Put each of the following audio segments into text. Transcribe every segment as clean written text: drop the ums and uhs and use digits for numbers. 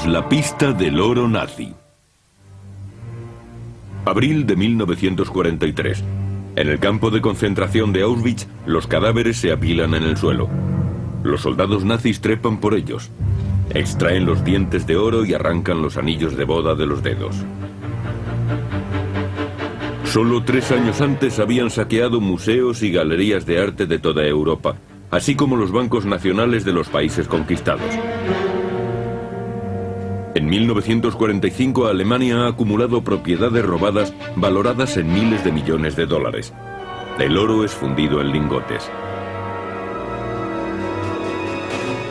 la pista del oro nazi. Abril de 1943. En el campo de concentración de Auschwitz, los cadáveres se apilan en el suelo. Los soldados nazis trepan por ellos. Extraen los dientes de oro y arrancan los anillos de boda de los dedos. Solo 3 años antes habían saqueado museos y galerías de arte de toda Europa, así como los bancos nacionales de los países conquistados. En 1945 Alemania ha acumulado propiedades robadas valoradas en miles de millones de dólares. El oro es fundido en lingotes.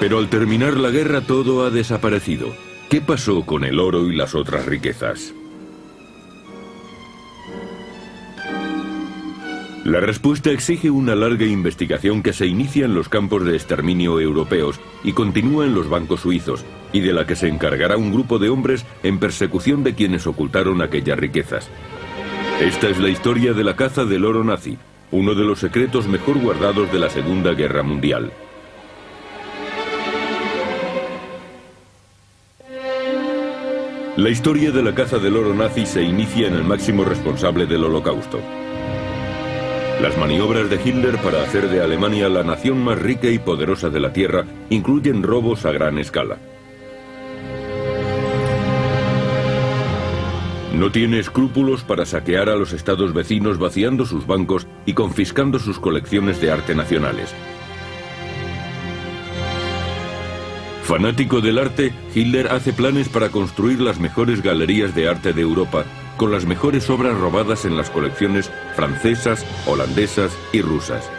Pero al terminar la guerra todo ha desaparecido. ¿Qué pasó con el oro y las otras riquezas? La respuesta exige una larga investigación que se inicia en los campos de exterminio europeos y continúa en los bancos suizos, y de la que se encargará un grupo de hombres en persecución de quienes ocultaron aquellas riquezas. Esta es la historia de la caza del oro nazi, uno de los secretos mejor guardados de la Segunda Guerra Mundial. La historia de la caza del oro nazi se inicia en el máximo responsable del Holocausto. Las maniobras de Hitler para hacer de Alemania la nación más rica y poderosa de la Tierra incluyen robos a gran escala. No tiene escrúpulos para saquear a los estados vecinos vaciando sus bancos y confiscando sus colecciones de arte nacionales. Fanático del arte, Hitler hace planes para construir las mejores galerías de arte de Europa, con las mejores obras robadas en las colecciones francesas, holandesas y rusas.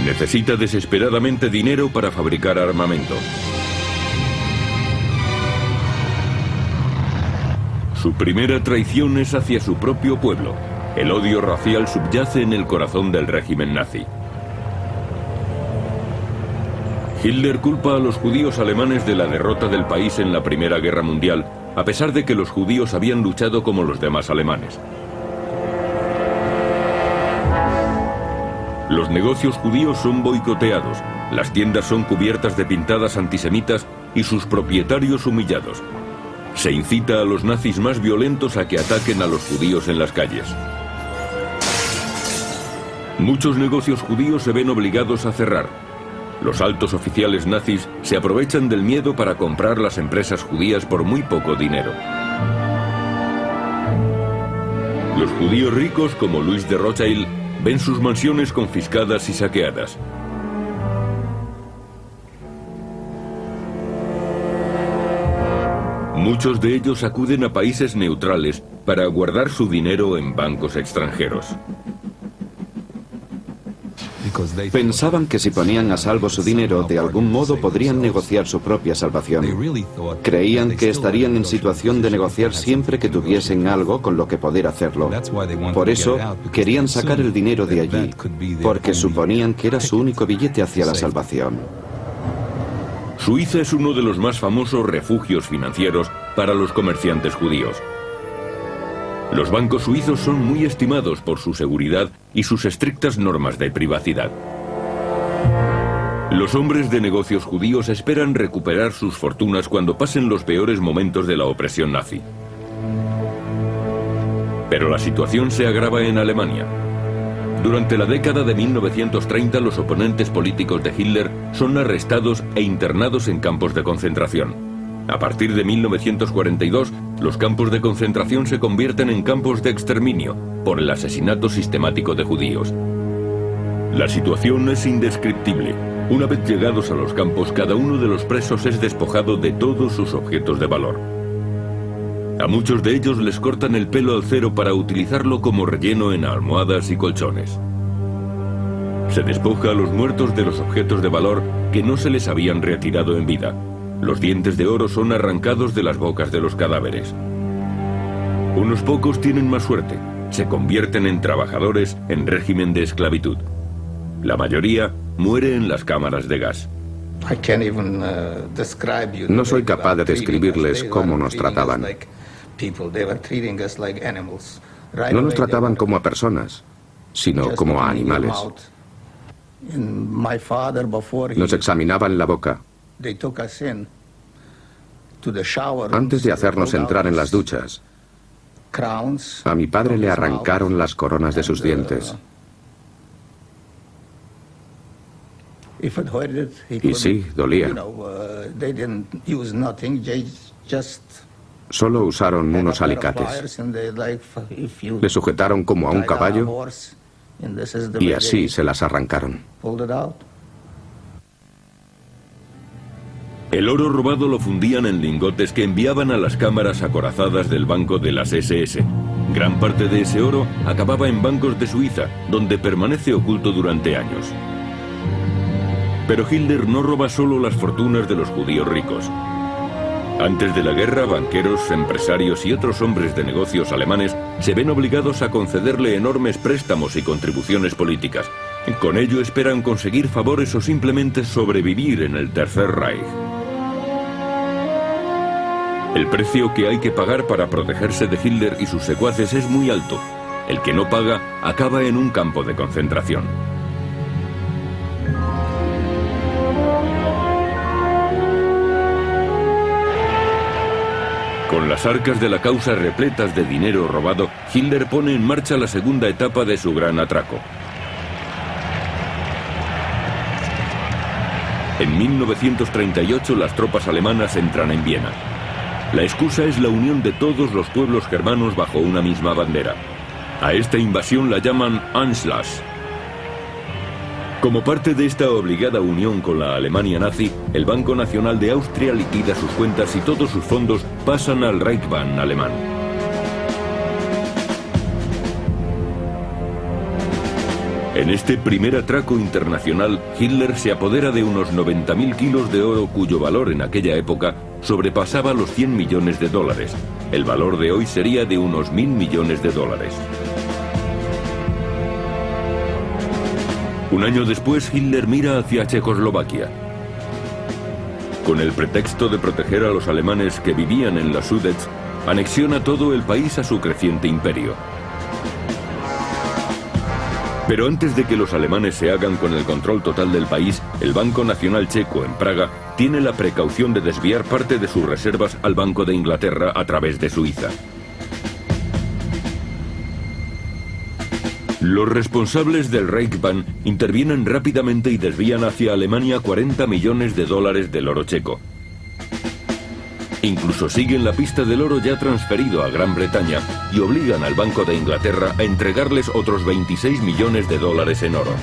Necesita desesperadamente dinero para fabricar armamento. Su primera traición es hacia su propio pueblo. El odio racial subyace en el corazón del régimen nazi. Hitler culpa a los judíos alemanes de la derrota del país en la Primera Guerra Mundial, a pesar de que los judíos habían luchado como los demás alemanes. Los negocios judíos son boicoteados, las tiendas son cubiertas de pintadas antisemitas y sus propietarios humillados. Se incita a los nazis más violentos a que ataquen a los judíos en las calles. Muchos negocios judíos se ven obligados a cerrar. Los altos oficiales nazis se aprovechan del miedo para comprar las empresas judías por muy poco dinero. Los judíos ricos, como Luis de Rothschild, ven sus mansiones confiscadas y saqueadas. Muchos de ellos acuden a países neutrales para guardar su dinero en bancos extranjeros. Pensaban que si ponían a salvo su dinero, de algún modo podrían negociar su propia salvación. Creían que estarían en situación de negociar siempre que tuviesen algo con lo que poder hacerlo. Por eso, querían sacar el dinero de allí, porque suponían que era su único billete hacia la salvación. Suiza es uno de los más famosos refugios financieros para los comerciantes judíos. Los bancos suizos son muy estimados por su seguridad y sus estrictas normas de privacidad. Los hombres de negocios judíos esperan recuperar sus fortunas cuando pasen los peores momentos de la opresión nazi. Pero la situación se agrava en Alemania. Durante la década de 1930, los oponentes políticos de Hitler son arrestados e internados en campos de concentración. A partir de 1942, los campos de concentración se convierten en campos de exterminio por el asesinato sistemático de judíos. La situación es indescriptible. Una vez llegados a los campos, cada uno de los presos es despojado de todos sus objetos de valor. A muchos de ellos les cortan el pelo al cero para utilizarlo como relleno en almohadas y colchones. Se despoja a los muertos de los objetos de valor que no se les habían retirado en vida. Los dientes de oro son arrancados de las bocas de los cadáveres. Unos pocos tienen más suerte. Se convierten en trabajadores en régimen de esclavitud. La mayoría muere en las cámaras de gas. No soy capaz de describirles cómo nos trataban. No nos trataban como a personas, sino como a animales. Nos examinaban la boca. Antes de hacernos entrar en las duchas, a mi padre le arrancaron las coronas de sus dientes. Y sí, dolía. Solo usaron unos alicates. Le sujetaron como a un caballo y así se las arrancaron. El oro robado lo fundían en lingotes que enviaban a las cámaras acorazadas del banco de las SS. Gran parte de ese oro acababa en bancos de Suiza, donde permanece oculto durante años. Pero Hitler no roba solo las fortunas de los judíos ricos. Antes de la guerra, banqueros, empresarios y otros hombres de negocios alemanes se ven obligados a concederle enormes préstamos y contribuciones políticas. Con ello esperan conseguir favores o simplemente sobrevivir en el Tercer Reich. El precio que hay que pagar para protegerse de Hitler y sus secuaces es muy alto. El que no paga acaba en un campo de concentración. Con las arcas de la causa repletas de dinero robado, Hitler pone en marcha la segunda etapa de su gran atraco. En 1938 las tropas alemanas entran en Viena. La excusa es la unión de todos los pueblos germanos bajo una misma bandera. A esta invasión la llaman Anschlag. Como parte de esta obligada unión con la Alemania nazi, el Banco Nacional de Austria liquida sus cuentas y todos sus fondos pasan al Reichsbahn alemán. En este primer atraco internacional, Hitler se apodera de unos 90.000 kilos de oro cuyo valor en aquella época sobrepasaba los 100 millones de dólares. El valor de hoy sería de unos 1.000 millones de dólares. Un año después, Hitler mira hacia Checoslovaquia. Con el pretexto de proteger a los alemanes que vivían en la Sudets, anexiona todo el país a su creciente imperio. Pero antes de que los alemanes se hagan con el control total del país, el Banco Nacional Checo en Praga tiene la precaución de desviar parte de sus reservas al Banco de Inglaterra a través de Suiza. Los responsables del Reichsbahn intervienen rápidamente y desvían hacia Alemania 40 millones de dólares del oro checo. Incluso siguen la pista del oro ya transferido a Gran Bretaña y obligan al Banco de Inglaterra a entregarles otros 26 millones de dólares en oro.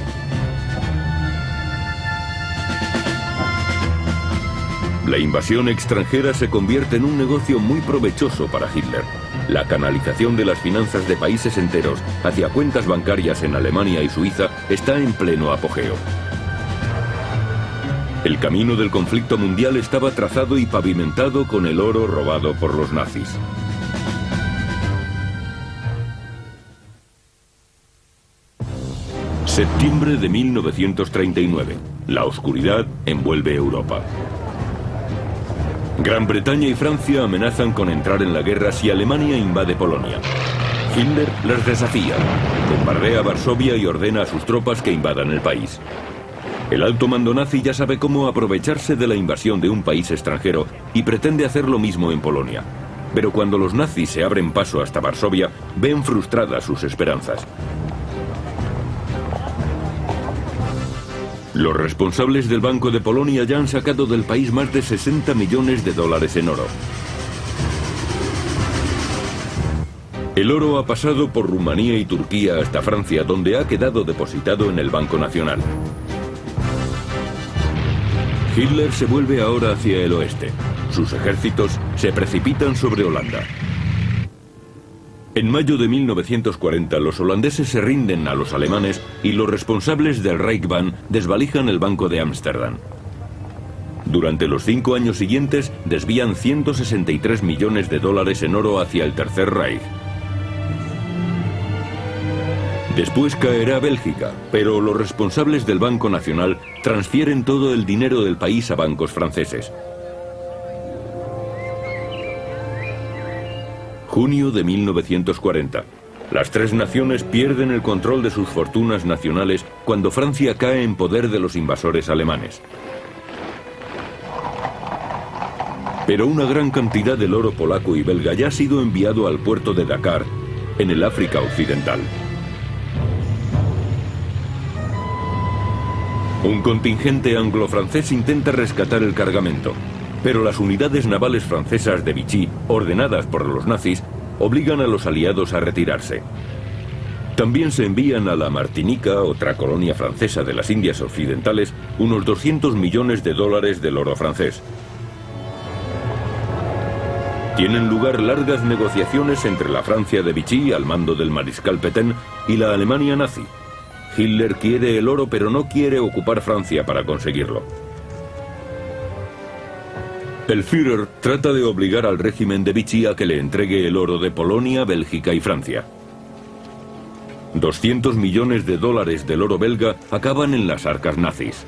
La invasión extranjera se convierte en un negocio muy provechoso para Hitler. La canalización de las finanzas de países enteros hacia cuentas bancarias en Alemania y Suiza está en pleno apogeo. El camino del conflicto mundial estaba trazado y pavimentado con el oro robado por los nazis. Septiembre de 1939. La oscuridad envuelve Europa. Gran Bretaña y Francia amenazan con entrar en la guerra si Alemania invade Polonia. Hitler les desafía, bombardea Varsovia y ordena a sus tropas que invadan el país. El alto mando nazi ya sabe cómo aprovecharse de la invasión de un país extranjero y pretende hacer lo mismo en Polonia. Pero cuando los nazis se abren paso hasta Varsovia, ven frustradas sus esperanzas. Los responsables del Banco de Polonia ya han sacado del país más de 60 millones de dólares en oro. El oro ha pasado por Rumanía y Turquía hasta Francia, donde ha quedado depositado en el Banco Nacional. Hitler se vuelve ahora hacia el oeste. Sus ejércitos se precipitan sobre Holanda. En mayo de 1940, los holandeses se rinden a los alemanes y los responsables del Reichsbahn desvalijan el Banco de Ámsterdam. Durante los 5 años siguientes, desvían 163 millones de dólares en oro hacia el Tercer Reich. Después caerá Bélgica, pero los responsables del Banco Nacional transfieren todo el dinero del país a bancos franceses. Junio de 1940. Las tres naciones pierden el control de sus fortunas nacionales cuando Francia cae en poder de los invasores alemanes. Pero una gran cantidad del oro polaco y belga ya ha sido enviado al puerto de Dakar, en el África Occidental. Un contingente anglo-francés intenta rescatar el cargamento, pero las unidades navales francesas de Vichy, ordenadas por los nazis, obligan a los aliados a retirarse. También se envían a la Martinica, otra colonia francesa de las Indias Occidentales, unos 200 millones de dólares del oro francés. Tienen lugar largas negociaciones entre la Francia de Vichy, al mando del mariscal Pétain, y la Alemania nazi. Hitler quiere el oro, pero no quiere ocupar Francia para conseguirlo. El Führer trata de obligar al régimen de Vichy a que le entregue el oro de Polonia, Bélgica y Francia. 200 millones de dólares del oro belga acaban en las arcas nazis.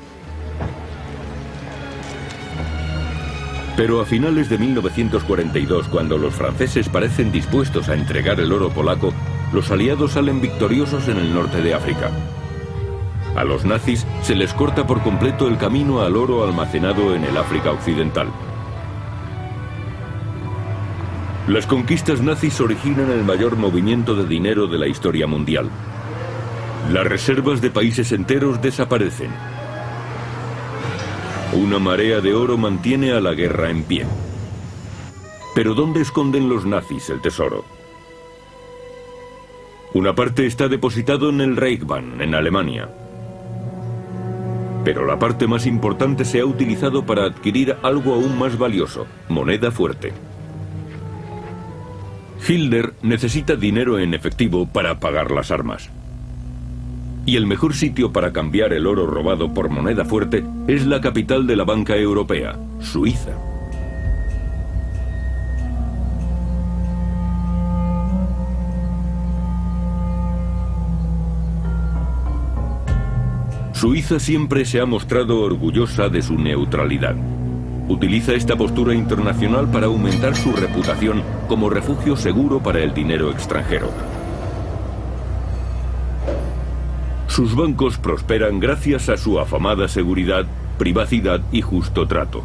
Pero a finales de 1942, cuando los franceses parecen dispuestos a entregar el oro polaco, los aliados salen victoriosos en el norte de África. A los nazis se les corta por completo el camino al oro almacenado en el África Occidental. Las conquistas nazis originan el mayor movimiento de dinero de la historia mundial. Las reservas de países enteros desaparecen. Una marea de oro mantiene a la guerra en pie. Pero ¿dónde esconden los nazis el tesoro? Una parte está depositado en el Reichsbank, en Alemania. Pero la parte más importante se ha utilizado para adquirir algo aún más valioso, moneda fuerte. Hitler necesita dinero en efectivo para pagar las armas. Y el mejor sitio para cambiar el oro robado por moneda fuerte es la capital de la banca europea, Suiza. Suiza siempre se ha mostrado orgullosa de su neutralidad. Utiliza esta postura internacional para aumentar su reputación como refugio seguro para el dinero extranjero. Sus bancos prosperan gracias a su afamada seguridad, privacidad y justo trato.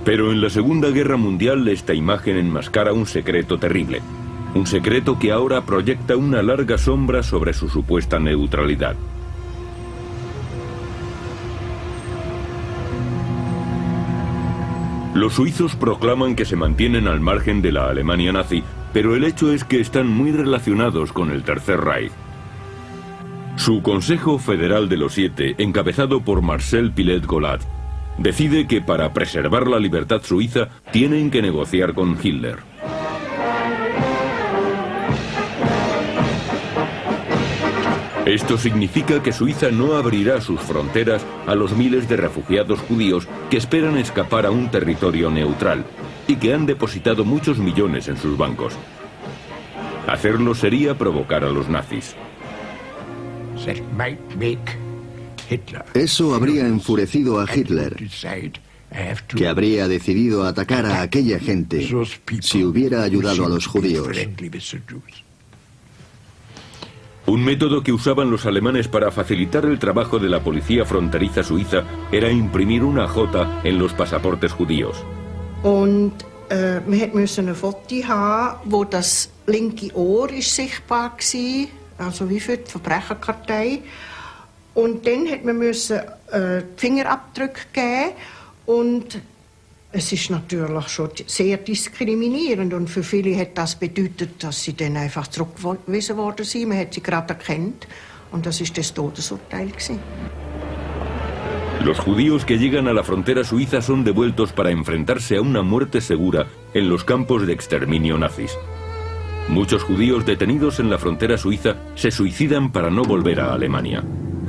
Pero en la Segunda Guerra Mundial esta imagen enmascara un secreto terrible. Un secreto que ahora proyecta una larga sombra sobre su supuesta neutralidad. Los suizos proclaman que se mantienen al margen de la Alemania nazi, pero el hecho es que están muy relacionados con el Tercer Reich. Su Consejo Federal de los Siete, encabezado por Marcel Pilet-Golat, decide que para preservar la libertad suiza tienen que negociar con Hitler. Esto significa que Suiza no abrirá sus fronteras a los miles de refugiados judíos que esperan escapar a un territorio neutral y que han depositado muchos millones en sus bancos. Hacerlo sería provocar a los nazis. Eso habría enfurecido a Hitler, que habría decidido atacar a aquella gente si hubiera ayudado a los judíos. Un método que usaban los alemanes para facilitar el trabajo de la policía fronteriza suiza era imprimir una J en los pasaportes judíos. Und wir mussten ein Foto haben, wo das linke Ohr ist sichtbar war, also wie für die Verbrecherkartei. Und dann hat man müssen Fingerabdrücke geben und es ist natürlich schon sehr diskriminierend und für viele hat das bedeutet, dass sie dann einfach zurückgewiesen worden sind. Man hat sie gerade erkannt und das ist das Todesurteil gewesen. Los judíos que llegan a la frontera suiza son devueltos para enfrentarse a una muerte segura en los campos de exterminio nazis. Muchos judíos detenidos en la frontera suiza se suicidan para no volver a Alemania.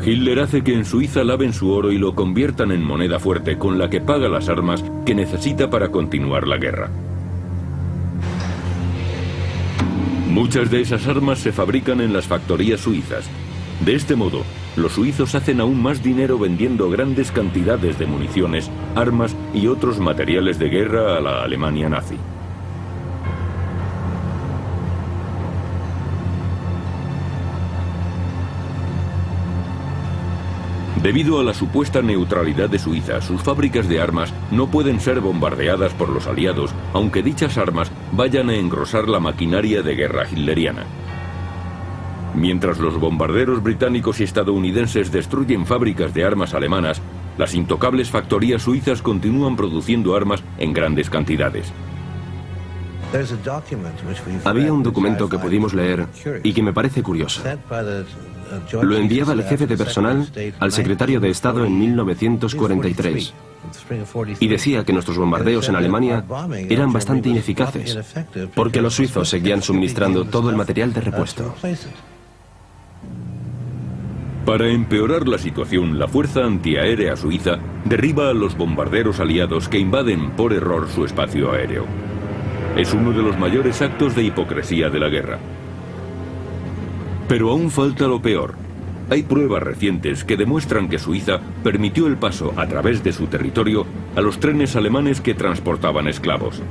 Hitler hace que en Suiza laven su oro y lo conviertan en moneda fuerte con la que paga las armas que necesita para continuar la guerra. Muchas de esas armas se fabrican en las factorías suizas. De este modo, los suizos hacen aún más dinero vendiendo grandes cantidades de municiones, armas y otros materiales de guerra a la Alemania nazi. Debido a la supuesta neutralidad de Suiza, sus fábricas de armas no pueden ser bombardeadas por los aliados, aunque dichas armas vayan a engrosar la maquinaria de guerra hitleriana. Mientras los bombarderos británicos y estadounidenses destruyen fábricas de armas alemanas, las intocables factorías suizas continúan produciendo armas en grandes cantidades. Había un documento que pudimos leer y que me parece curioso. Lo enviaba el jefe de personal al secretario de Estado en 1943 y decía que nuestros bombardeos en Alemania eran bastante ineficaces porque los suizos seguían suministrando todo el material de repuesto. Para empeorar la situación, la Fuerza Antiaérea Suiza derriba a los bombarderos aliados que invaden por error su espacio aéreo. Es uno de los mayores actos de hipocresía de la guerra. Pero aún falta lo peor. Hay pruebas recientes que demuestran que Suiza permitió el paso a través de su territorio a los trenes alemanes que transportaban esclavos.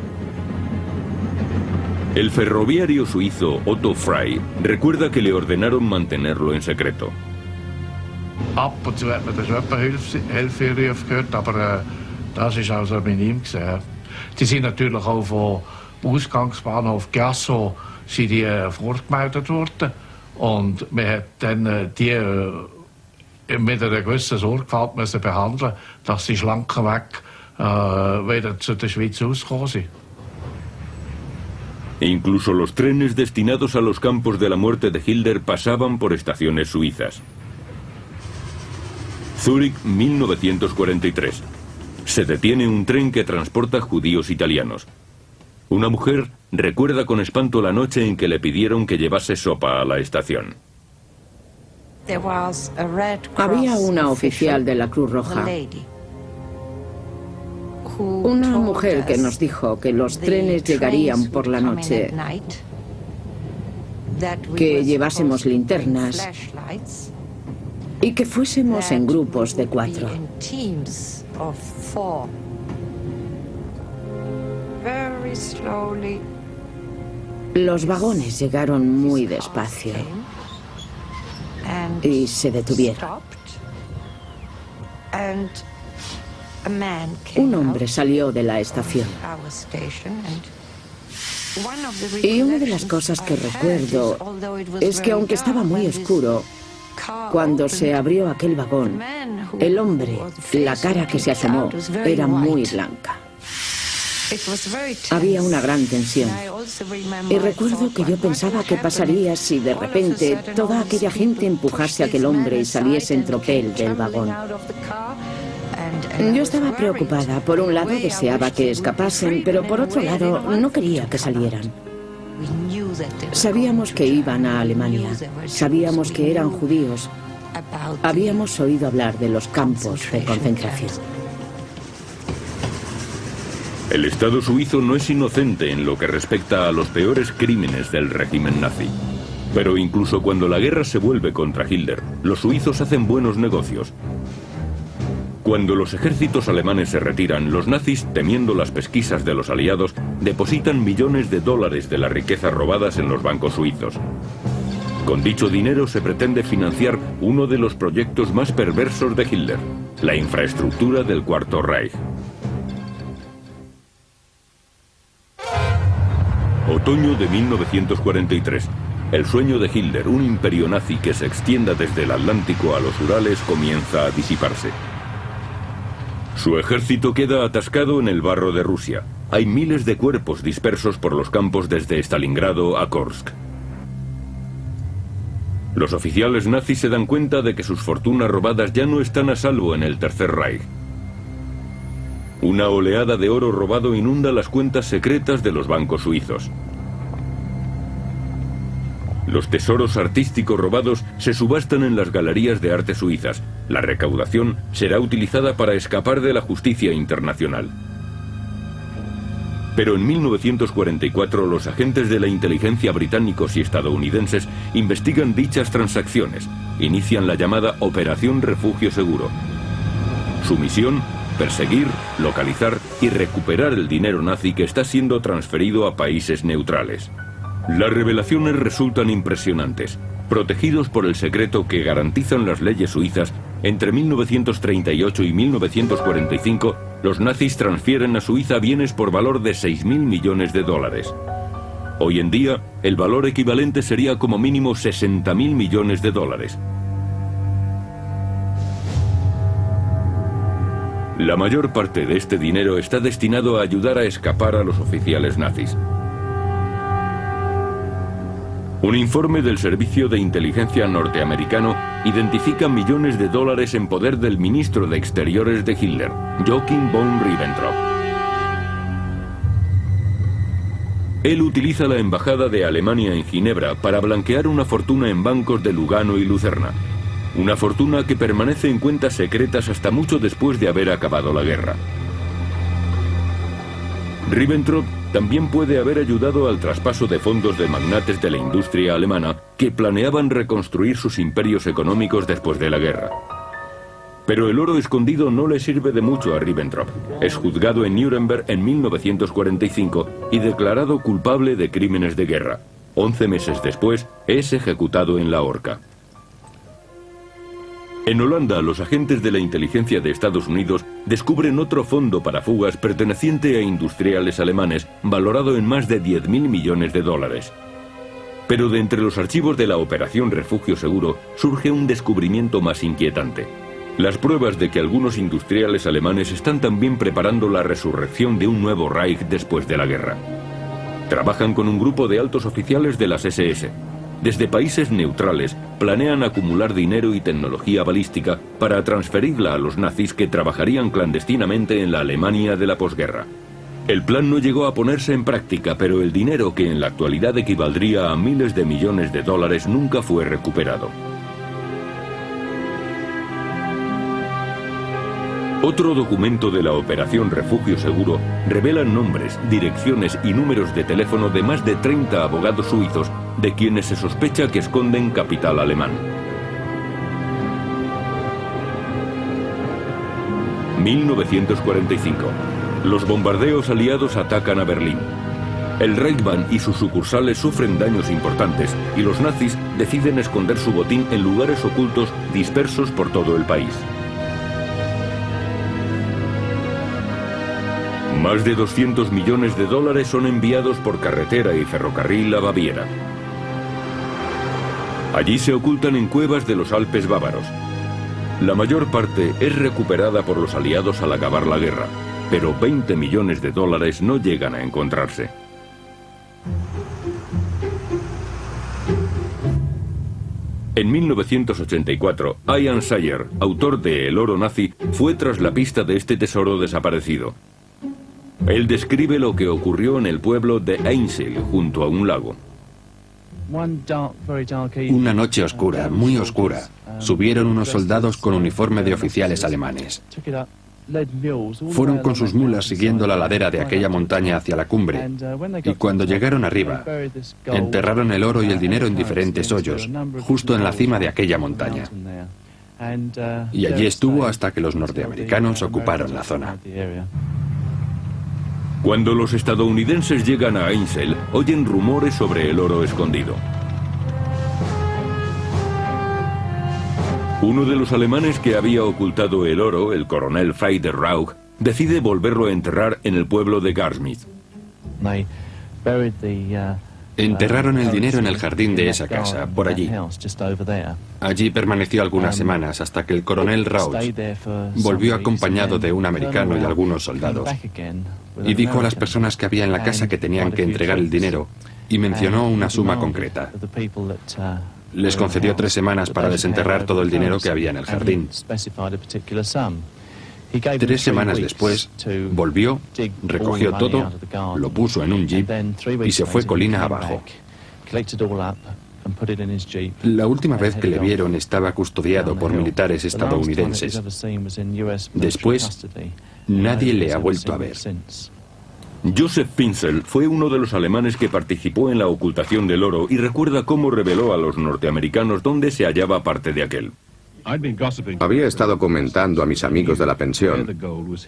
El ferroviario suizo Otto Frey recuerda que le ordenaron mantenerlo en secreto. Ab und zu hat man da schon etwa Hilferufe gehört, aber das ist also minim gewesen. Die sind natürlich auch vom Ausgangsbahnhof Gasso sind die vorgemeldet worden und man hat dann die mit einer gewissen Sorgfalt müssen behandeln, dass sie schlanker weg wieder zu der Schweiz ausgekommen sind. E incluso los trenes destinados a los campos de la muerte de Hitler pasaban por estaciones suizas. Zúrich, 1943. Se detiene un tren que transporta judíos italianos. Una mujer recuerda con espanto la noche en que le pidieron que llevase sopa a la estación. Había una oficial de la Cruz Roja, una mujer que nos dijo que los trenes llegarían por la noche, que llevásemos linternas y que fuésemos en grupos de 4. Los vagones llegaron muy despacio y se detuvieron. Un hombre salió de la estación. Y una de las cosas que recuerdo es que aunque estaba muy oscuro, cuando se abrió aquel vagón, el hombre, la cara que se asomó, era muy blanca. Había una gran tensión. Y recuerdo que yo pensaba qué pasaría si de repente toda aquella gente empujase a aquel hombre y saliese en tropel del vagón. Yo estaba preocupada. Por un lado deseaba que escapasen, pero por otro lado no quería que salieran. Sabíamos que iban a Alemania, sabíamos que eran judíos, habíamos oído hablar de los campos de concentración. El Estado suizo no es inocente en lo que respecta a los peores crímenes del régimen nazi. Pero incluso cuando la guerra se vuelve contra Hitler, los suizos hacen buenos negocios. Cuando los ejércitos alemanes se retiran, los nazis, temiendo las pesquisas de los aliados, depositan millones de dólares de las riquezas robadas en los bancos suizos. Con dicho dinero se pretende financiar uno de los proyectos más perversos de Hitler, la infraestructura del Cuarto Reich. Otoño de 1943. El sueño de Hitler, un imperio nazi que se extienda desde el Atlántico a los Urales, comienza a disiparse. Su ejército queda atascado en el barro de Rusia. Hay miles de cuerpos dispersos por los campos desde Stalingrado a Kursk. Los oficiales nazis se dan cuenta de que sus fortunas robadas ya no están a salvo en el Tercer Reich. Una oleada de oro robado inunda las cuentas secretas de los bancos suizos. Los tesoros artísticos robados se subastan en las galerías de arte suizas. La recaudación será utilizada para escapar de la justicia internacional. Pero en 1944 los agentes de la inteligencia británicos y estadounidenses investigan dichas transacciones. Inician la llamada Operación Refugio Seguro. Su misión: perseguir, localizar y recuperar el dinero nazi que está siendo transferido a países neutrales. Las revelaciones resultan impresionantes. Protegidos por el secreto que garantizan las leyes suizas, Entre 1938 y 1945, los nazis transfieren a Suiza bienes por valor de 6.000 millones de dólares. Hoy en día, el valor equivalente sería como mínimo 60.000 millones de dólares. La mayor parte de este dinero está destinado a ayudar a escapar a los oficiales nazis. Un informe del Servicio de Inteligencia norteamericano identifica millones de dólares en poder del ministro de Exteriores de Hitler, Joachim von Ribbentrop. Él utiliza la embajada de Alemania en Ginebra para blanquear una fortuna en bancos de Lugano y Lucerna. Una fortuna que permanece en cuentas secretas hasta mucho después de haber acabado la guerra. Ribbentrop también puede haber ayudado al traspaso de fondos de magnates de la industria alemana que planeaban reconstruir sus imperios económicos después de la guerra. Pero el oro escondido no le sirve de mucho a Ribbentrop. Es juzgado en Nuremberg en 1945 y declarado culpable de crímenes de guerra. 11 meses después, es ejecutado en la horca. En Holanda, los agentes de la inteligencia de Estados Unidos descubren otro fondo para fugas perteneciente a industriales alemanes, valorado en más de 10.000 millones de dólares. Pero de entre los archivos de la Operación Refugio Seguro surge un descubrimiento más inquietante. Las pruebas de que algunos industriales alemanes están también preparando la resurrección de un nuevo Reich después de la guerra. Trabajan con un grupo de altos oficiales de las SS. Desde países neutrales, planean acumular dinero y tecnología balística para transferirla a los nazis que trabajarían clandestinamente en la Alemania de la posguerra. El plan no llegó a ponerse en práctica, pero el dinero, que en la actualidad equivaldría a miles de millones de dólares, nunca fue recuperado. Otro documento de la Operación Refugio Seguro revela nombres, direcciones y números de teléfono de más de 30 abogados suizos de quienes se sospecha que esconden capital alemán. 1945. Los bombardeos aliados atacan a Berlín. El Reichsbahn y sus sucursales sufren daños importantes y los nazis deciden esconder su botín en lugares ocultos dispersos por todo el país. Más de 200 millones de dólares son enviados por carretera y ferrocarril a Baviera. Allí se ocultan en cuevas de los Alpes bávaros. La mayor parte es recuperada por los aliados al acabar la guerra, pero 20 millones de dólares no llegan a encontrarse. En 1984, Ian Sayer, autor de El oro nazi, fue tras la pista de este tesoro desaparecido. Él describe lo que ocurrió en el pueblo de Einsel, junto a un lago. Una noche oscura, muy oscura, subieron unos soldados con uniforme de oficiales alemanes. Fueron con sus mulas siguiendo la ladera de aquella montaña hacia la cumbre, y cuando llegaron arriba, enterraron el oro y el dinero en diferentes hoyos, justo en la cima de aquella montaña. Y allí estuvo hasta que los norteamericanos ocuparon la zona. Cuando los estadounidenses llegan a Einsel, oyen rumores sobre el oro escondido. Uno de los alemanes que había ocultado el oro, el coronel Frieder Rauch, decide volverlo a enterrar en el pueblo de Garsmith. Enterraron el dinero en el jardín de esa casa, por allí. Allí permaneció algunas semanas hasta que el coronel Rauch volvió acompañado de un americano y algunos soldados. Y dijo a las personas que había en la casa que tenían que entregar el dinero y mencionó una suma concreta. Les concedió 3 semanas para desenterrar todo el dinero que había en el jardín. 3 semanas después, volvió, recogió todo, lo puso en un jeep y se fue colina abajo. La última vez que le vieron estaba custodiado por militares estadounidenses. Después, nadie le ha vuelto a ver. Joseph Pinzel fue uno de los alemanes que participó en la ocultación del oro y recuerda cómo reveló a los norteamericanos dónde se hallaba parte de aquel. Había estado comentando a mis amigos de la pensión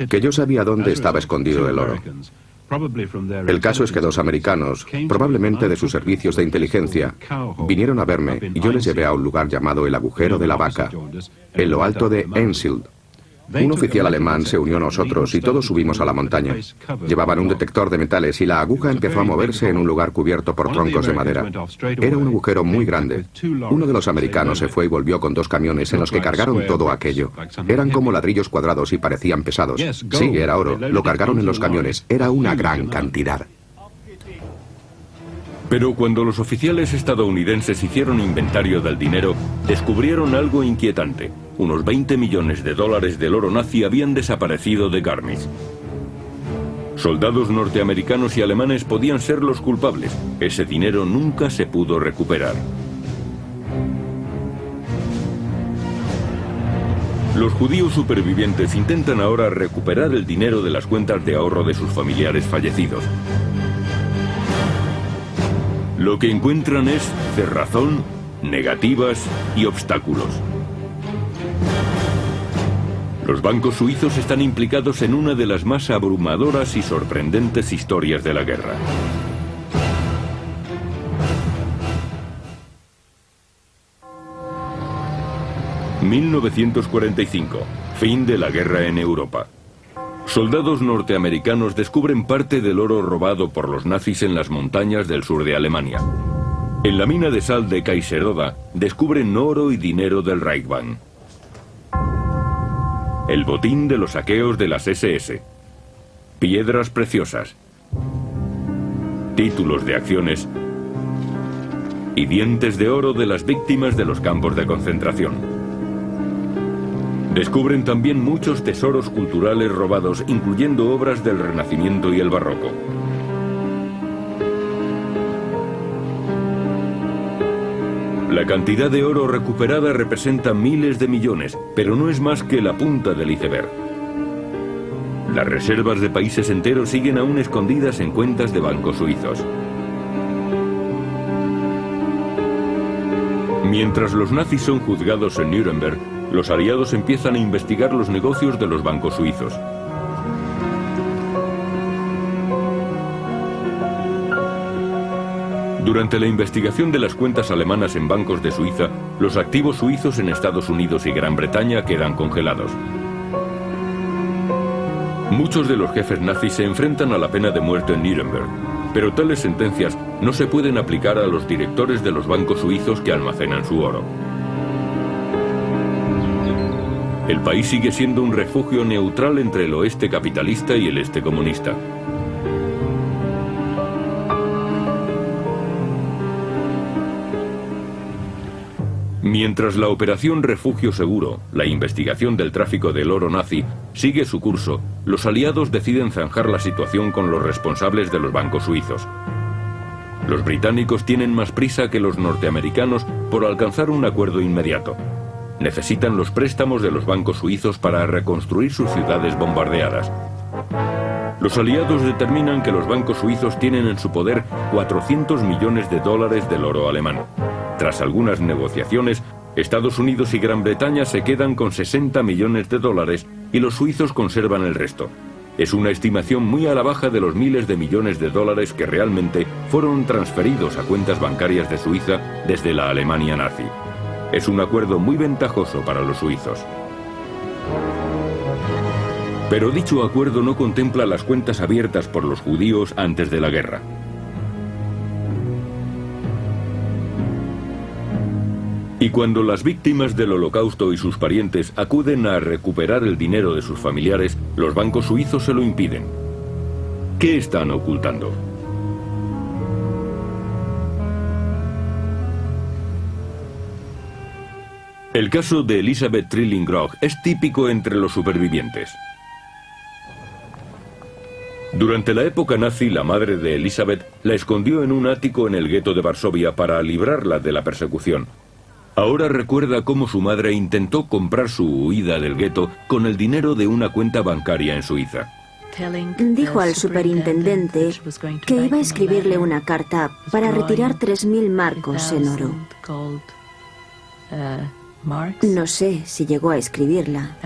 que yo sabía dónde estaba escondido el oro. El caso es que dos americanos, probablemente de sus servicios de inteligencia, vinieron a verme y yo les llevé a un lugar llamado el Agujero de la Vaca, en lo alto de Enfield. Un oficial alemán se unió a nosotros y todos subimos a la montaña. Llevaban un detector de metales y la aguja empezó a moverse en un lugar cubierto por troncos de madera. Era un agujero muy grande. Uno de los americanos se fue y volvió con 2 camiones en los que cargaron todo aquello. Eran como ladrillos cuadrados y parecían pesados. Sí, era oro. Lo cargaron en los camiones. Era una gran cantidad. Pero cuando los oficiales estadounidenses hicieron inventario del dinero, descubrieron algo inquietante. Unos 20 millones de dólares del oro nazi habían desaparecido de Garmisch. Soldados norteamericanos y alemanes podían ser los culpables. Ese dinero nunca se pudo recuperar. Los judíos supervivientes intentan ahora recuperar el dinero de las cuentas de ahorro de sus familiares fallecidos. Lo que encuentran es cerrazón, negativas y obstáculos. Los bancos suizos están implicados en una de las más abrumadoras y sorprendentes historias de la guerra. ...1945... fin de la guerra en Europa. Soldados norteamericanos descubren parte del oro robado por los nazis en las montañas del sur de Alemania. En la mina de sal de Kaiseroda descubren oro y dinero del Reichsbank. El botín de los saqueos de las SS. Piedras preciosas. Títulos de acciones. Y dientes de oro de las víctimas de los campos de concentración. Descubren también muchos tesoros culturales robados, incluyendo obras del Renacimiento y el Barroco. La cantidad de oro recuperada representa miles de millones, pero no es más que la punta del iceberg. Las reservas de países enteros siguen aún escondidas en cuentas de bancos suizos. Mientras los nazis son juzgados en Nuremberg, los aliados empiezan a investigar los negocios de los bancos suizos. Durante la investigación de las cuentas alemanas en bancos de Suiza, los activos suizos en Estados Unidos y Gran Bretaña quedan congelados. Muchos de los jefes nazis se enfrentan a la pena de muerte en Nuremberg, pero tales sentencias no se pueden aplicar a los directores de los bancos suizos que almacenan su oro. El país sigue siendo un refugio neutral entre el oeste capitalista y el este comunista. Mientras la operación Refugio Seguro, la investigación del tráfico del oro nazi, sigue su curso, los aliados deciden zanjar la situación con los responsables de los bancos suizos. Los británicos tienen más prisa que los norteamericanos por alcanzar un acuerdo inmediato. Necesitan los préstamos de los bancos suizos para reconstruir sus ciudades bombardeadas. Los aliados determinan que los bancos suizos tienen en su poder 400 millones de dólares del oro alemán. Tras algunas negociaciones, Estados Unidos y Gran Bretaña se quedan con 60 millones de dólares y los suizos conservan el resto. Es una estimación muy a la baja de los miles de millones de dólares que realmente fueron transferidos a cuentas bancarias de Suiza desde la Alemania nazi. Es un acuerdo muy ventajoso para los suizos. Pero dicho acuerdo no contempla las cuentas abiertas por los judíos antes de la guerra. Y cuando las víctimas del Holocausto y sus parientes acuden a recuperar el dinero de sus familiares, los bancos suizos se lo impiden. ¿Qué están ocultando? El caso de Elisabeth Trilling-Groch es típico entre los supervivientes. Durante la época nazi, la madre de Elisabeth la escondió en un ático en el gueto de Varsovia para librarla de la persecución. Ahora recuerda cómo su madre intentó comprar su huida del gueto con el dinero de una cuenta bancaria en Suiza. Dijo al superintendente que iba a escribirle una carta para retirar 3.000 marcos en oro. No sé si llegó a escribirla.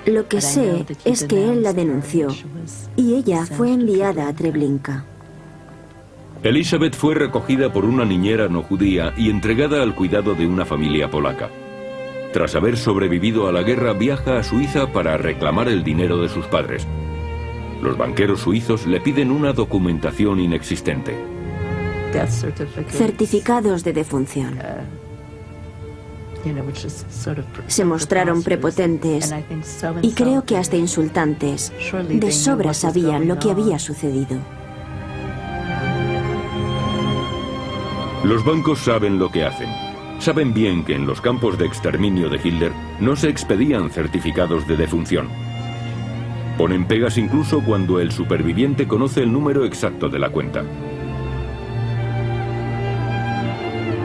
Lo que sé es que él la denunció y ella fue enviada a Treblinka. Elizabeth fue recogida por una niñera no judía y entregada al cuidado de una familia polaca. Tras haber sobrevivido a la guerra, viaja a Suiza para reclamar el dinero de sus padres. Los banqueros suizos le piden una documentación inexistente. Certificados de defunción. Se mostraron prepotentes y creo que hasta insultantes. De sobra sabían lo que había sucedido. Los bancos saben lo que hacen. Saben bien que en los campos de exterminio de Hitler no se expedían certificados de defunción. Ponen pegas incluso cuando el superviviente conoce el número exacto de la cuenta.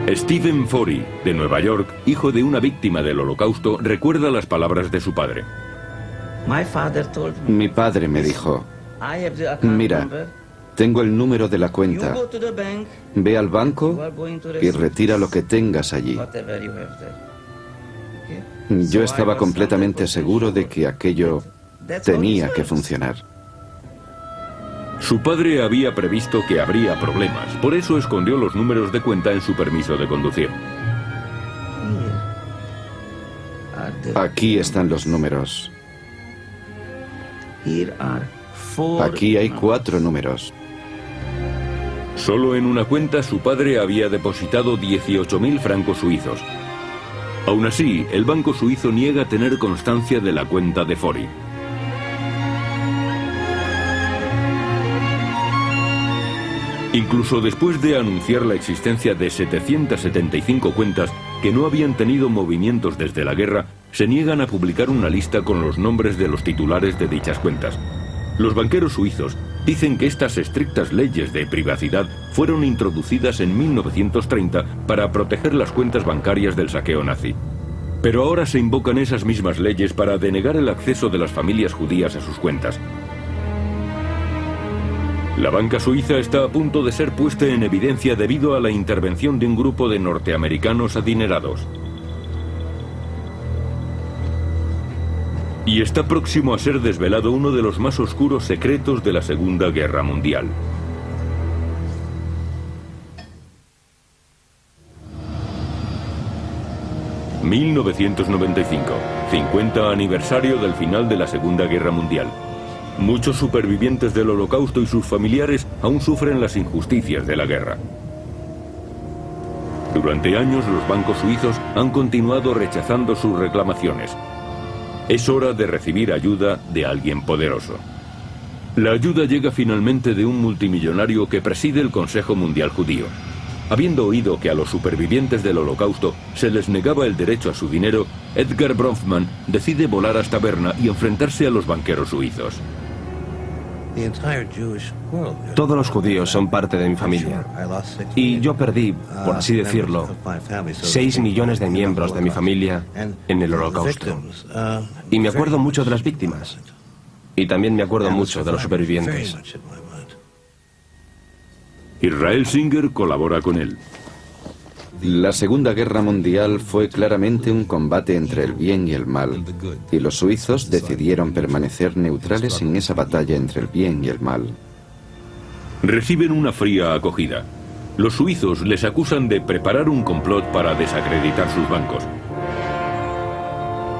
Stephen Forey, de Nueva York, hijo de una víctima del Holocausto, recuerda las palabras de su padre. Mi padre me dijo, mira, tengo el número de la cuenta. Ve al banco y retira lo que tengas allí. Yo estaba completamente seguro de que aquello tenía que funcionar. Su padre había previsto que habría problemas, por eso escondió los números de cuenta en su permiso de conducir. Aquí están los números. Aquí hay 4 números. Solo en una cuenta su padre había depositado 18.000 francos suizos. Aún así, el banco suizo niega tener constancia de la cuenta de Forey. Incluso después de anunciar la existencia de 775 cuentas que no habían tenido movimientos desde la guerra, se niegan a publicar una lista con los nombres de los titulares de dichas cuentas. Los banqueros suizos dicen que estas estrictas leyes de privacidad fueron introducidas en 1930 para proteger las cuentas bancarias del saqueo nazi. Pero ahora se invocan esas mismas leyes para denegar el acceso de las familias judías a sus cuentas. La banca suiza está a punto de ser puesta en evidencia debido a la intervención de un grupo de norteamericanos adinerados. Y está próximo a ser desvelado uno de los más oscuros secretos de la Segunda Guerra Mundial. ...1995... 50 aniversario del final de la Segunda Guerra Mundial. Muchos supervivientes del Holocausto y sus familiares aún sufren las injusticias de la guerra. Durante años los bancos suizos han continuado rechazando sus reclamaciones. Es hora de recibir ayuda de alguien poderoso. La ayuda llega finalmente de un multimillonario que preside el Consejo Mundial Judío. Habiendo oído que a los supervivientes del Holocausto se les negaba el derecho a su dinero, Edgar Bronfman decide volar hasta Berna y enfrentarse a los banqueros suizos. Todos los judíos son parte de mi familia. Y yo perdí, por así decirlo, 6 millones de miembros de mi familia en el Holocausto. Y me acuerdo mucho de las víctimas. Y también me acuerdo mucho de los supervivientes. Israel Singer colabora con él. La Segunda Guerra Mundial fue claramente un combate entre el bien y el mal, y los suizos decidieron permanecer neutrales en esa batalla entre el bien y el mal. Reciben una fría acogida. Los suizos les acusan de preparar un complot para desacreditar sus bancos.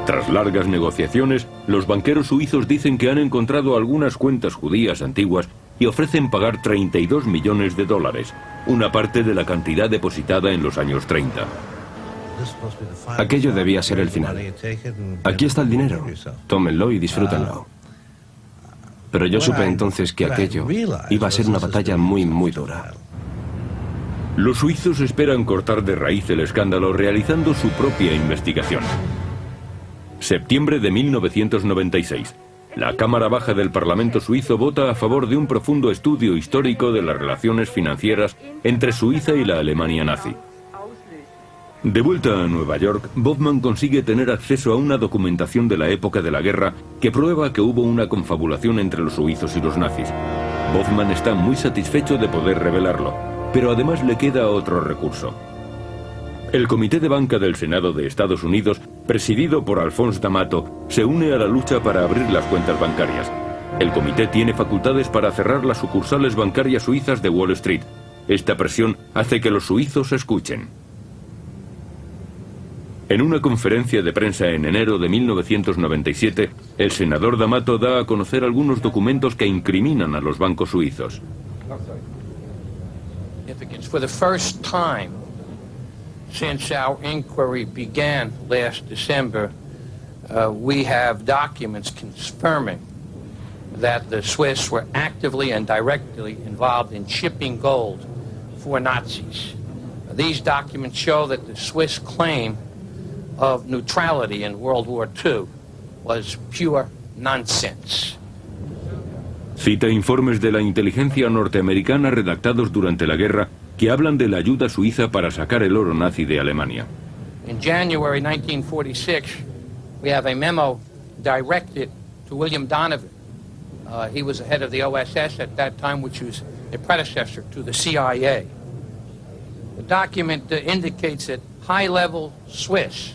Tras largas negociaciones, los banqueros suizos dicen que han encontrado algunas cuentas judías antiguas y ofrecen pagar 32 millones de dólares, una parte de la cantidad depositada en los años 30. Aquello debía ser el final. Aquí está el dinero, tómenlo y disfrútenlo. Pero yo supe entonces que aquello iba a ser una batalla muy, muy dura. Los suizos esperan cortar de raíz el escándalo realizando su propia investigación. Septiembre de 1996. La Cámara Baja del Parlamento suizo vota a favor de un profundo estudio histórico de las relaciones financieras entre Suiza y la Alemania nazi. De vuelta a Nueva York, Bowman consigue tener acceso a una documentación de la época de la guerra que prueba que hubo una confabulación entre los suizos y los nazis. Bowman está muy satisfecho de poder revelarlo, pero además le queda otro recurso. El Comité de Banca del Senado de Estados Unidos, presidido por Alphonse D'Amato, se une a la lucha para abrir las cuentas bancarias. El comité tiene facultades para cerrar las sucursales bancarias suizas de Wall Street. Esta presión hace que los suizos escuchen. En una conferencia de prensa en enero de 1997, el senador D'Amato da a conocer algunos documentos que incriminan a los bancos suizos. For the first time since our inquiry began last December, we have documents confirming that the Swiss were actively and directly involved in shipping gold for Nazis. These documents show that the Swiss claim of neutrality in World War II was pure nonsense. Cita informes de la inteligencia norteamericana redactados durante la guerra que hablan de la ayuda suiza para sacar el oro nazi de Alemania. In January 1946, we have a memo directed to William Donovan. He was the head of the OSS at that time, which was a predecessor to the CIA. The document indicates that high-level Swiss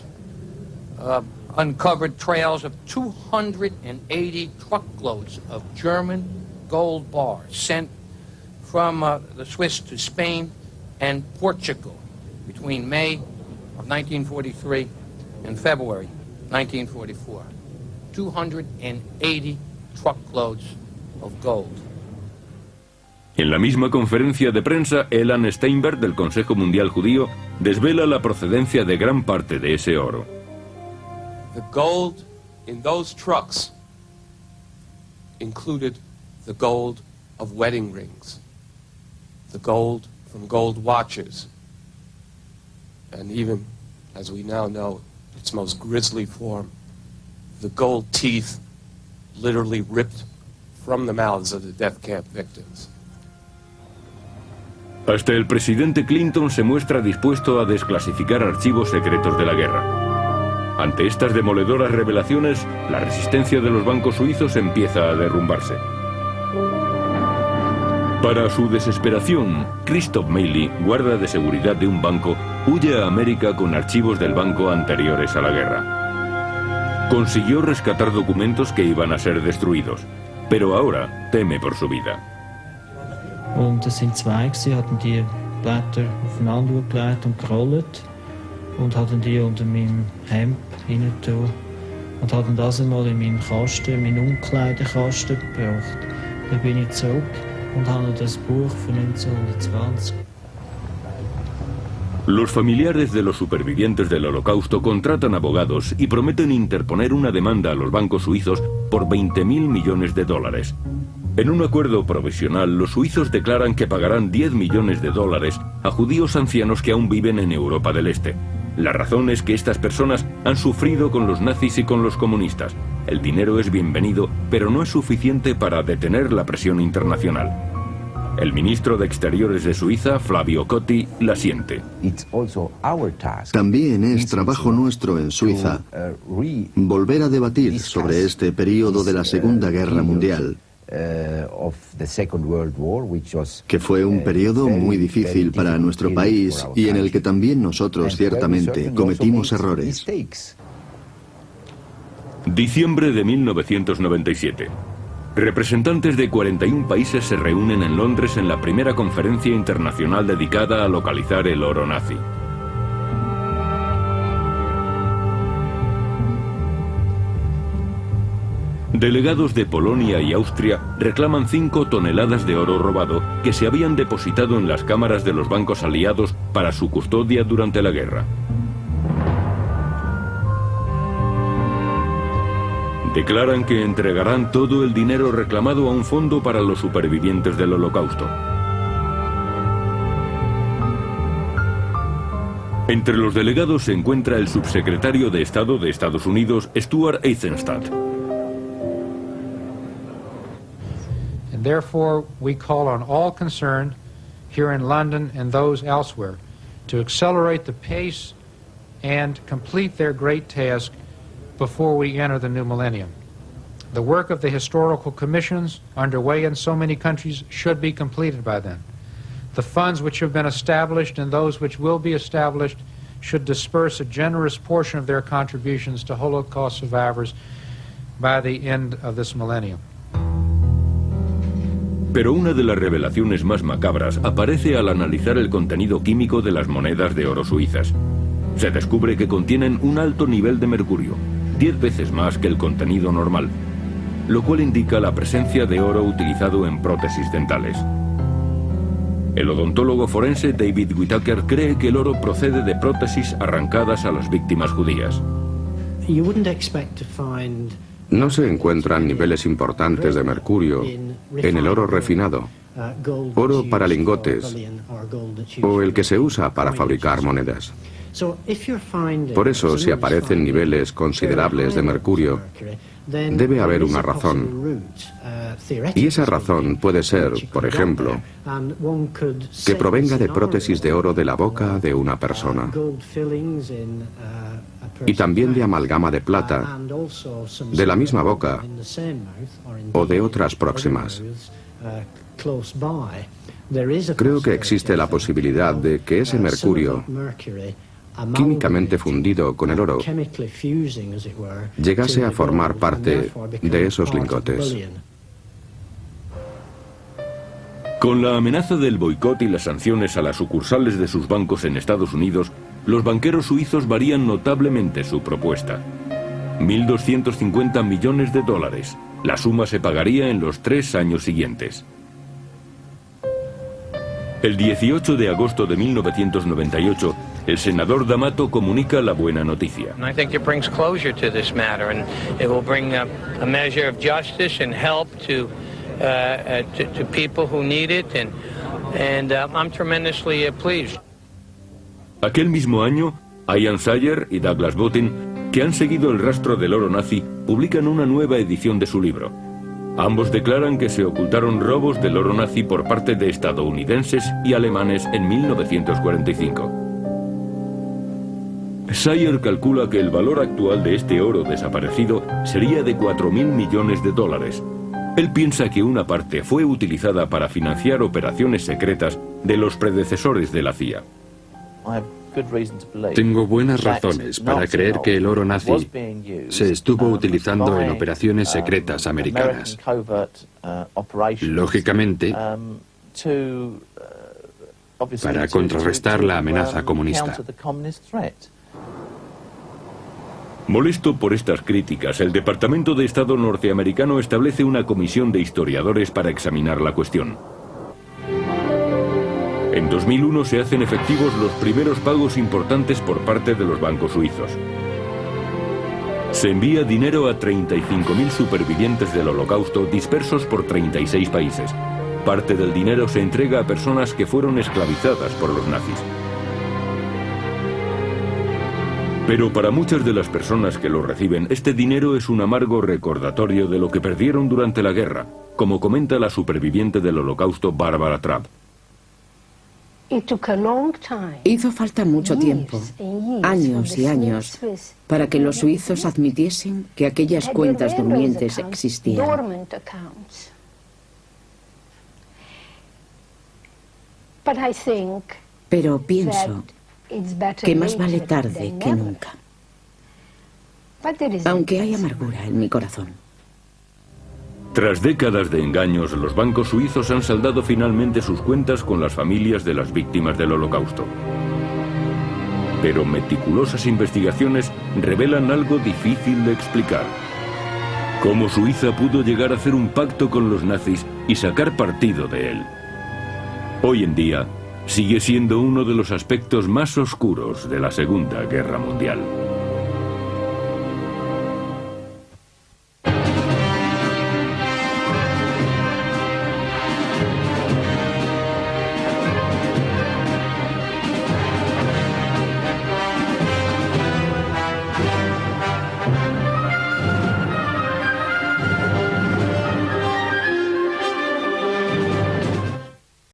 uncovered trails of 280 truckloads of German gold bars sent from the Swiss to Spain and Portugal between May of 1943 and February 1944. 280 truckloads of gold. En la misma conferencia de prensa, Elan Steinberg del Consejo Mundial Judío desvela la procedencia de gran parte de ese oro. The gold in those trucks included the gold of wedding rings, the gold from gold watches, and even, as we now know, its most grisly form, the gold teeth literally ripped from the mouths of the death camp victims. Hasta el presidente Clinton se muestra dispuesto a desclasificar archivos secretos de la guerra. Ante estas demoledoras revelaciones, la resistencia de los bancos suizos empieza a derrumbarse. Para su desesperación, Christoph Meili, guarda de seguridad de un banco, huye a América con archivos del banco anteriores a la guerra. Consiguió rescatar documentos que iban a ser destruidos, pero ahora teme por su vida. Und es sind zwei, sie hatten die Blätter aufeinander gelegt und gerollt und hatten die unter meinem Hemd hinein und hatten das einmal in meinem Kasten, meinen Umkleidekasten gebracht. Dann bin ich zurück und habe das Buch von 1920. Los familiares de los supervivientes del Holocausto contratan abogados y prometen interponer una demanda a los bancos suizos por 20.000 millones de dólares. En un acuerdo provisional, los suizos declaran que pagarán 10 millones de dólares a judíos ancianos que aún viven en Europa del Este. La razón es que estas personas han sufrido con los nazis y con los comunistas. El dinero es bienvenido, pero no es suficiente para detener la presión internacional. El ministro de Exteriores de Suiza, Flavio Cotti, la siente. También es trabajo nuestro en Suiza volver a debatir sobre este periodo de la Segunda Guerra Mundial, que fue un periodo muy difícil para nuestro país y en el que también nosotros ciertamente cometimos errores. Diciembre de 1997. Representantes de 41 países se reúnen en Londres en la primera conferencia internacional dedicada a localizar el oro nazi. Delegados de Polonia y Austria reclaman 5 toneladas de oro robado que se habían depositado en las cámaras de los bancos aliados para su custodia durante la guerra. Declaran que entregarán todo el dinero reclamado a un fondo para los supervivientes del Holocausto. Entre los delegados se encuentra el subsecretario de Estado de Estados Unidos, Stuart Eizenstat. And therefore, we call on all concerned here in London and those elsewhere to accelerate the pace and complete their great task before we enter the new millennium. The work of the historical commissions underway in so many countries should be completed by then. The funds which have been established and those which will be established should disperse a generous portion of their contributions to Holocaust survivors by the end of this millennium. Pero una de las revelaciones más macabras aparece al analizar el contenido químico de las monedas de oro suizas. Se descubre que contienen un alto nivel de mercurio, 10 veces más que el contenido normal, lo cual indica la presencia de oro utilizado en prótesis dentales. El odontólogo forense David Whitaker cree que el oro procede de prótesis arrancadas a las víctimas judías. No se encuentran niveles importantes de mercurio en el oro refinado, oro para lingotes o el que se usa para fabricar monedas. Por eso, si aparecen niveles considerables de mercurio, debe haber una razón. Y esa razón puede ser, por ejemplo, que provenga de prótesis de oro de la boca de una persona y también de amalgama de plata de la misma boca o de otras próximas. Creo que existe la posibilidad de que ese mercurio, químicamente fundido con el oro, llegase a formar parte de esos lingotes. Con la amenaza del boicot y las sanciones a las sucursales de sus bancos en Estados Unidos, los banqueros suizos varían notablemente su propuesta. 1.250 millones de dólares. La suma se pagaría en los 3 años siguientes. El 18 de agosto de 1998, el senador D'Amato comunica la buena noticia. I think it brings closure to this matter, and it will bring a measure of justice and help to people who need it, and I'm tremendously pleased. Aquel mismo año, Ian Sayer y Douglas Bottin, que han seguido el rastro del oro nazi, publican una nueva edición de su libro. Ambos declaran que se ocultaron robos del oro nazi por parte de estadounidenses y alemanes en 1945. Sayer calcula que el valor actual de este oro desaparecido sería de 4.000 millones de dólares. Él piensa que una parte fue utilizada para financiar operaciones secretas de los predecesores de la CIA. Tengo buenas razones para creer que el oro nazi se estuvo utilizando en operaciones secretas americanas. Lógicamente, para contrarrestar la amenaza comunista. Molesto por estas críticas, el Departamento de Estado norteamericano establece una comisión de historiadores para examinar la cuestión. En 2001 se hacen efectivos los primeros pagos importantes por parte de los bancos suizos. Se envía dinero a 35.000 supervivientes del Holocausto dispersos por 36 países. Parte del dinero se entrega a personas que fueron esclavizadas por los nazis. Pero para muchas de las personas que lo reciben, este dinero es un amargo recordatorio de lo que perdieron durante la guerra, como comenta la superviviente del Holocausto Barbara Trapp. Hizo falta mucho tiempo, años y años, para que los suizos admitiesen que aquellas cuentas durmientes existían. Pero pienso que más vale tarde que nunca, aunque hay amargura en mi corazón. Tras décadas de engaños, los bancos suizos han saldado finalmente sus cuentas con las familias de las víctimas del Holocausto. Pero meticulosas investigaciones revelan algo difícil de explicar. ¿Cómo Suiza pudo llegar a hacer un pacto con los nazis y sacar partido de él? Hoy en día, sigue siendo uno de los aspectos más oscuros de la Segunda Guerra Mundial.